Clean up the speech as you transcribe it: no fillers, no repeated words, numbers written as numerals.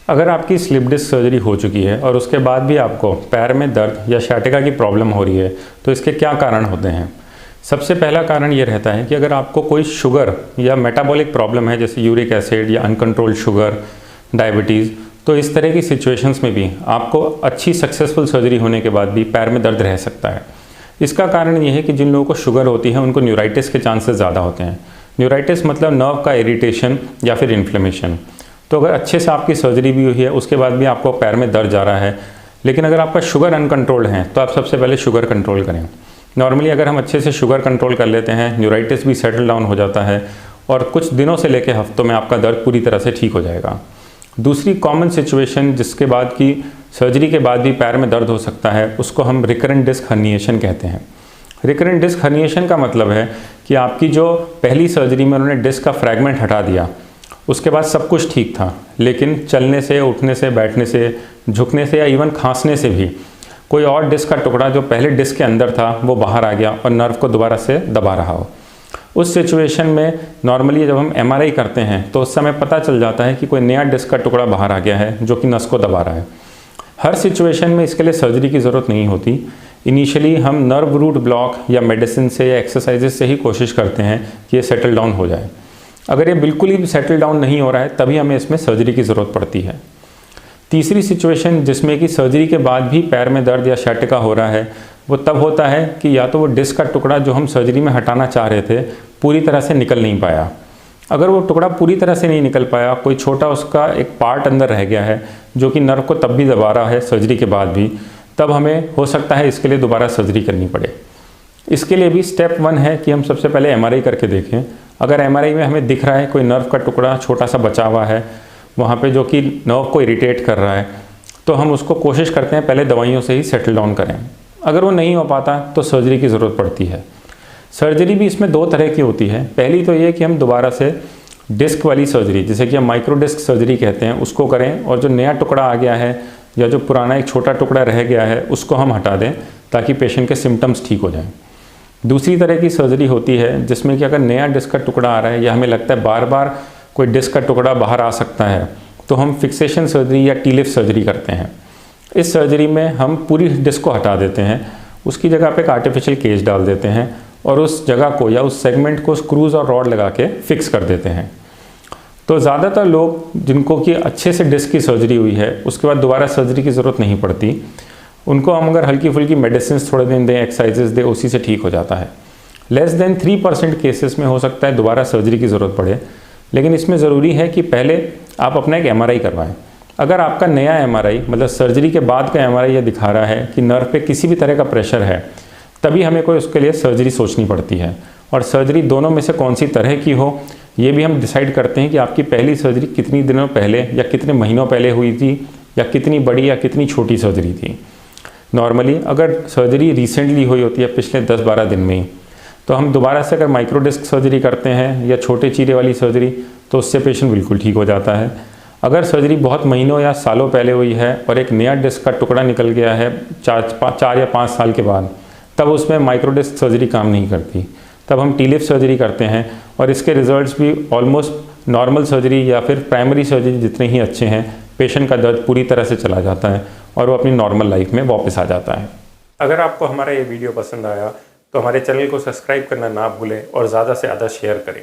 अगर आपकी slip disc surgery हो चुकी है और उसके बाद भी आपको पैर में दर्द या शाटिका की प्रॉब्लम हो रही है तो इसके क्या कारण होते हैं। सबसे पहला कारण ये रहता है कि अगर आपको कोई शुगर या मेटाबॉलिक प्रॉब्लम है, जैसे यूरिक एसिड या अनकंट्रोल्ड शुगर, डायबिटीज़, तो इस तरह की सिचुएशंस में भी आपको अच्छी सक्सेसफुल सर्जरी होने के बाद भी पैर में दर्द रह सकता है। इसका कारण ये है कि जिन लोगों को शुगर होती है उनको न्यूराइटिस के चांसेस ज़्यादा होते हैं। न्यूराइटिस मतलब नर्व का इरिटेशन या फिर इन्फ्लेमेशन। तो अगर अच्छे से आपकी सर्जरी भी हुई है उसके बाद भी आपको पैर में दर्द जा रहा है, लेकिन अगर आपका शुगर अनकंट्रोल्ड है तो आप सबसे पहले शुगर कंट्रोल करें। नॉर्मली अगर हम अच्छे से शुगर कंट्रोल कर लेते हैं, न्यूराइटिस भी सेटल डाउन हो जाता है और कुछ दिनों से लेकर हफ्तों में आपका दर्द पूरी तरह से ठीक हो जाएगा। दूसरी कॉमन सिचुएशन जिसके बाद की सर्जरी के बाद भी पैर में दर्द हो सकता है उसको हम रिकरेंट डिस्क हर्निएशन कहते हैं। रिकरेंट डिस्क हर्निएशन का मतलब है कि आपकी जो पहली सर्जरी में उन्होंने डिस्क का फ्रैगमेंट हटा दिया, उसके बाद सब कुछ ठीक था, लेकिन चलने से, उठने से, बैठने से, झुकने से या इवन खांसने से भी कोई और डिस्क का टुकड़ा जो पहले डिस्क के अंदर था वो बाहर आ गया और नर्व को दोबारा से दबा रहा हो। उस सिचुएशन में नॉर्मली जब हम एमआरआई करते हैं तो उस समय पता चल जाता है कि कोई नया डिस्क का टुकड़ा बाहर आ गया है जो कि नस को दबा रहा है। हर सिचुएशन में इसके लिए सर्जरी की ज़रूरत नहीं होती। इनिशियली हम नर्व रूट ब्लॉक या मेडिसिन से या एक्सरसाइजेस से ही कोशिश करते हैं कि ये सेटल डाउन हो जाए। अगर ये बिल्कुल ही सेटल डाउन नहीं हो रहा है तभी हमें इसमें सर्जरी की ज़रूरत पड़ती है। तीसरी सिचुएशन जिसमें कि सर्जरी के बाद भी पैर में दर्द या शाटिका हो रहा है वो तब होता है कि या तो वो डिस्क का टुकड़ा जो हम सर्जरी में हटाना चाह रहे थे पूरी तरह से निकल नहीं पाया। अगर वो टुकड़ा पूरी तरह से नहीं निकल पाया, कोई छोटा उसका एक पार्ट अंदर रह गया है जो कि नर्व को तब भी दबा रहा है सर्जरी के बाद भी, तब हमें हो सकता है इसके लिए दोबारा सर्जरी करनी पड़े। इसके लिए भी स्टेप 1 है कि हम सबसे पहले एमआरआई करके देखें। अगर एमआरआई में हमें दिख रहा है कोई नर्व का टुकड़ा छोटा सा बचा हुआ है वहाँ पे जो कि नर्व को इरिटेट कर रहा है, तो हम उसको कोशिश करते हैं पहले दवाइयों से ही सेटल डाउन करें। अगर वो नहीं हो पाता तो सर्जरी की ज़रूरत पड़ती है। सर्जरी भी इसमें 2 तरह की होती है। पहली तो ये कि हम दोबारा से डिस्क वाली सर्जरी, जिसे कि हम माइक्रो डिस्क सर्जरी कहते हैं, उसको करें और जो नया टुकड़ा आ गया है या जो पुराना एक छोटा टुकड़ा रह गया है उसको हम हटा दें ताकि पेशेंट के सिम्टम्स ठीक हो जाएं। दूसरी तरह की सर्जरी होती है जिसमें कि अगर नया डिस्क का टुकड़ा आ रहा है या हमें लगता है बार बार कोई डिस्क का टुकड़ा बाहर आ सकता है तो हम फिक्सेशन सर्जरी या टी-लिफ्ट सर्जरी करते हैं। इस सर्जरी में हम पूरी डिस्क को हटा देते हैं, उसकी जगह पे एक आर्टिफिशियल केज डाल देते हैं और उस जगह को या उस सेगमेंट को स्क्रूज और रॉड लगा के फिक्स कर देते हैं। तो ज़्यादातर लोग जिनको कि अच्छे से डिस्क की सर्जरी हुई है उसके बाद दोबारा सर्जरी की ज़रूरत नहीं पड़ती, उनको हम अगर हल्की फुल्की मेडिसिन थोड़े दिन दें, एक्सरसाइजेस दें, उसी से ठीक हो जाता है। लेस देन 3% केसेस में हो सकता है दोबारा सर्जरी की ज़रूरत पड़े, लेकिन इसमें ज़रूरी है कि पहले आप अपना एक एमआरआई करवाएं। अगर आपका नया एमआरआई मतलब सर्जरी के बाद का एमआरआई ये दिखा रहा है कि नर्व पे किसी भी तरह का प्रेशर है, तभी हमें कोई उसके लिए सर्जरी सोचनी पड़ती है। और सर्जरी दोनों में से कौन सी तरह की हो ये भी हम डिसाइड करते हैं कि आपकी पहली सर्जरी कितनी दिनों पहले या कितने महीनों पहले हुई थी या कितनी बड़ी या कितनी छोटी सर्जरी थी। नॉर्मली अगर सर्जरी रिसेंटली हुई होती है पिछले 10-12 दिन में ही, तो हम दोबारा से अगर माइक्रो डिस्क सर्जरी करते हैं या छोटे चीरे वाली सर्जरी तो उससे पेशेंट बिल्कुल ठीक हो जाता है। अगर सर्जरी बहुत महीनों या सालों पहले हुई है और एक नया डिस्क का टुकड़ा निकल गया है 4 या 5 साल के बाद, तब उसमें माइक्रो डिस्क सर्जरी काम नहीं करती, तब हम टी-लिफ्ट सर्जरी करते हैं और इसके रिजल्ट्स भी ऑलमोस्ट नॉर्मल सर्जरी या फिर प्राइमरी सर्जरी जितने ही अच्छे हैं। पेशेंट का दर्द पूरी तरह से चला जाता है और वो अपनी नॉर्मल लाइफ में वापस आ जाता है। अगर आपको हमारा ये वीडियो पसंद आया तो हमारे चैनल को सब्सक्राइब करना ना भूलें और ज़्यादा से ज़्यादा शेयर करें।